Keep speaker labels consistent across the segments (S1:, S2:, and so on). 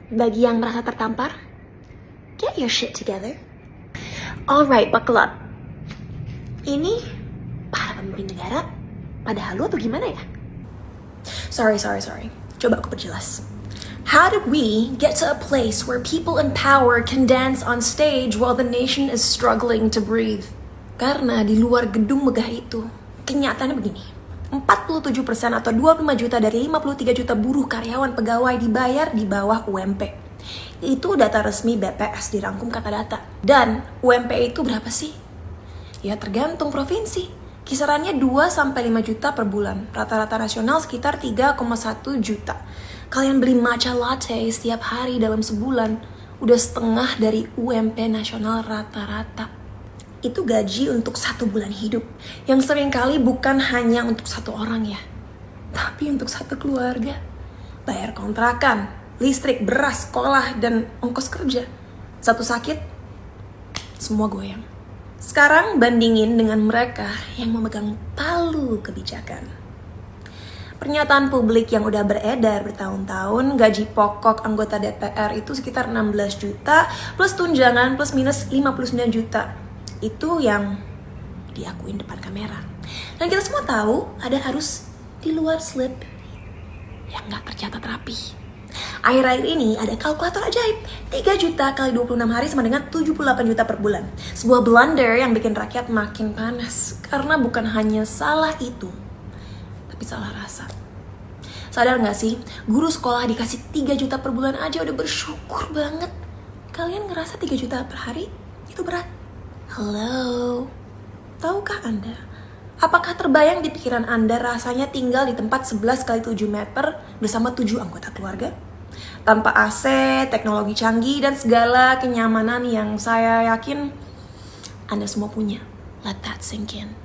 S1: Bagi yang merasa tertampar, get your shit together. Alright, buckle up. Ini para pemimpin negara pada halu atau gimana ya? Sorry. Coba aku perjelas. How did we get to a place where people in power can dance on stage while the nation is struggling to breathe? Karena di luar gedung megah itu, kenyataannya begini. 47% atau 25 juta dari 53 juta buruh karyawan pegawai dibayar di bawah UMP. Itu data resmi BPS dirangkum kata data. Dan UMP itu berapa sih? Ya tergantung provinsi. Kisarannya 2-5 juta per bulan. Rata-rata nasional sekitar 3,1 juta. Kalian beli matcha latte setiap hari dalam sebulan, udah setengah dari UMP nasional rata-rata. Itu gaji untuk 1 bulan hidup, yang seringkali bukan hanya untuk 1 orang ya, tapi untuk 1 keluarga. Bayar kontrakan, listrik, beras, sekolah, dan ongkos kerja. Satu sakit, semua goyang. Sekarang bandingin dengan mereka yang memegang palu kebijakan. Pernyataan publik yang udah beredar bertahun-tahun, gaji pokok anggota DPR itu sekitar 16 juta, plus tunjangan plus minus 59 juta. Itu yang diakuin depan kamera. Dan kita semua tahu ada harus di luar slip yang gak tercatat rapi. Akhir-akhir ini ada kalkulator ajaib. 3 juta kali 26 hari sama dengan 78 juta per bulan. Sebuah blunder yang bikin rakyat makin panas. Karena bukan hanya salah itu, tapi salah rasa. Sadar gak sih, guru sekolah dikasih 3 juta per bulan aja udah bersyukur banget. Kalian ngerasa 3 juta per hari itu berat? Halo, tahukah Anda? Apakah terbayang di pikiran Anda rasanya tinggal di tempat 11 kali 7 meter bersama 7 anggota keluarga? Tanpa AC, teknologi canggih, dan segala kenyamanan yang saya yakin Anda semua punya. Let that sink in.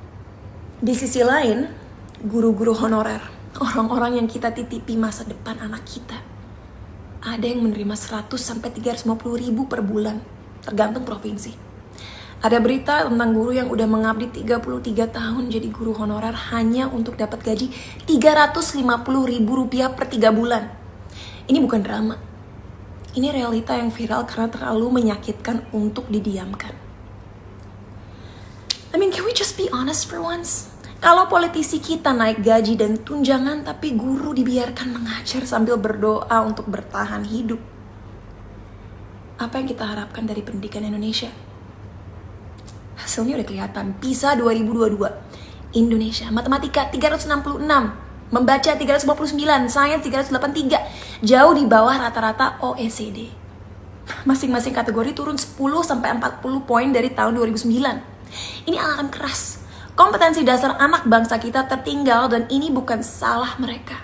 S1: Di sisi lain, guru-guru honorer, orang-orang yang kita titipi masa depan anak kita, ada yang menerima 100-350 ribu per bulan, tergantung provinsi. Ada berita tentang guru yang udah mengabdi 33 tahun jadi guru honorer hanya untuk dapat gaji 350 ribu rupiah per 3 bulan. Ini bukan drama. Ini realita yang viral karena terlalu menyakitkan untuk didiamkan. I mean, can we just be honest for once? Kalau politisi kita naik gaji dan tunjangan tapi guru dibiarkan mengajar sambil berdoa untuk bertahan hidup, apa yang kita harapkan dari pendidikan Indonesia? Hasilnya udah kelihatan. PISA 2022. Indonesia, matematika 366, membaca 359, sains 383, jauh di bawah rata-rata OECD. Masing-masing kategori turun 10-40 poin dari tahun 2009. Ini akan keras. Kompetensi dasar anak bangsa kita tertinggal dan ini bukan salah mereka,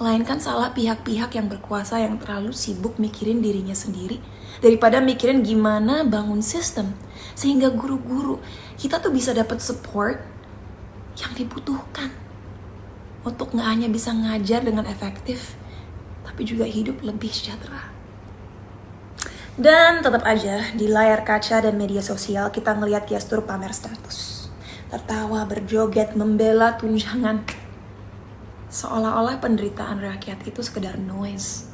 S1: melainkan salah pihak-pihak yang berkuasa yang terlalu sibuk mikirin dirinya sendiri daripada mikirin gimana bangun sistem sehingga guru-guru kita tuh bisa dapat support yang dibutuhkan untuk gak hanya bisa ngajar dengan efektif tapi juga hidup lebih sejahtera. Dan tetap aja di layar kaca dan media sosial kita ngelihat gestur pamer status, tertawa, berjoget, membela tunjangan, seolah-olah penderitaan rakyat itu sekedar noise.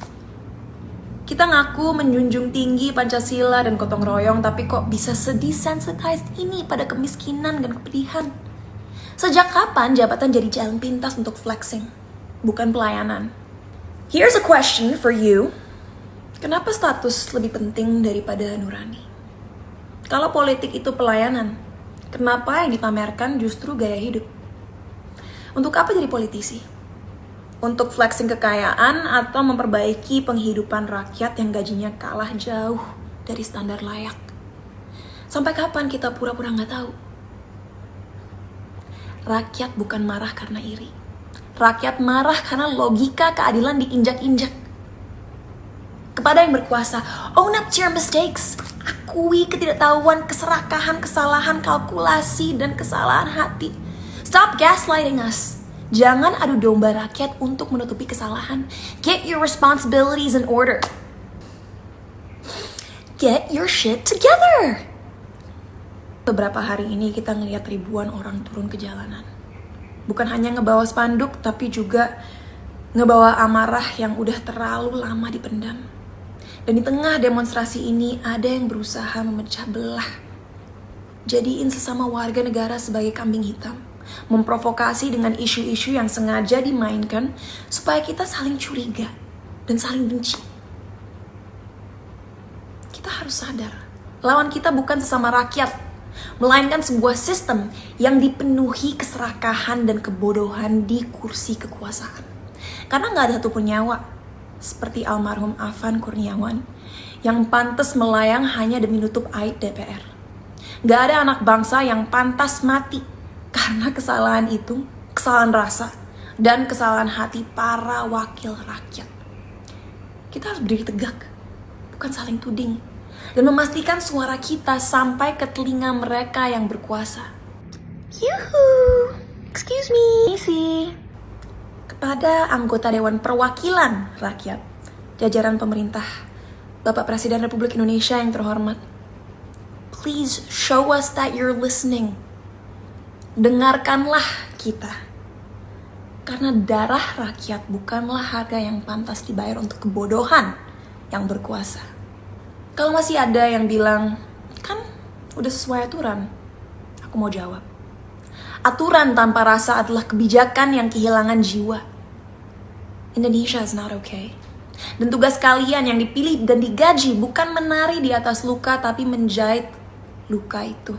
S1: Kita ngaku menjunjung tinggi Pancasila dan gotong royong, tapi kok bisa sedesensitized ini pada kemiskinan dan kepedihan? Sejak kapan jabatan jadi jalan pintas untuk flexing, bukan pelayanan? Here's a question for you. Kenapa status lebih penting daripada nurani? Kalau politik itu pelayanan, kenapa yang dipamerkan justru gaya hidup? Untuk apa jadi politisi? Untuk flexing kekayaan atau memperbaiki penghidupan rakyat yang gajinya kalah jauh dari standar layak? Sampai kapan kita pura-pura nggak tahu? Rakyat bukan marah karena iri. Rakyat marah karena logika keadilan diinjak-injak. Kepada yang berkuasa, own up to your mistakes. Akui ketidaktahuan, keserakahan, kesalahan, kalkulasi, dan kesalahan hati. Stop gaslighting us. Jangan adu domba rakyat untuk menutupi kesalahan. Get your responsibilities in order. Get your shit together. Beberapa hari ini kita ngeliat ribuan orang turun ke jalanan. Bukan hanya ngebawa spanduk, tapi juga Ngebawa amarah yang udah terlalu lama dipendam. Dan di tengah demonstrasi ini ada yang berusaha memecah belah. Jadiin sesama warga negara sebagai kambing hitam. Memprovokasi dengan isu-isu yang sengaja dimainkan supaya kita saling curiga dan saling benci. Kita harus sadar, lawan kita bukan sesama rakyat, melainkan sebuah sistem yang dipenuhi keserakahan dan kebodohan di kursi kekuasaan. Karena gak ada satupun nyawa, seperti almarhum Afan Kurniawan, yang pantas melayang hanya demi nutup aib DPR. Gak ada anak bangsa yang pantas mati karena kesalahan itu, kesalahan rasa, dan kesalahan hati para wakil rakyat. Kita harus berdiri tegak, bukan saling tuding, dan memastikan suara kita sampai ke telinga mereka yang berkuasa. Yuhu, excuse me, Misi. Kepada anggota Dewan Perwakilan Rakyat, jajaran pemerintah, Bapak Presiden Republik Indonesia yang terhormat, please show us that you're listening. Dengarkanlah kita. Karena darah rakyat bukanlah harga yang pantas dibayar untuk kebodohan yang berkuasa. Kalau masih ada yang bilang, kan udah sesuai aturan, aku mau jawab. Aturan tanpa rasa adalah kebijakan yang kehilangan jiwa. Indonesia is not okay. Dan tugas kalian yang dipilih dan digaji bukan menari di atas luka, tapi menjahit luka itu.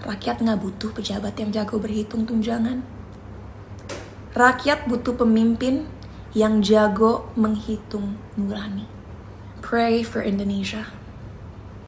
S1: Rakyat gak butuh pejabat yang jago berhitung tunjangan. Rakyat butuh pemimpin yang jago menghitung nurani. Pray for Indonesia.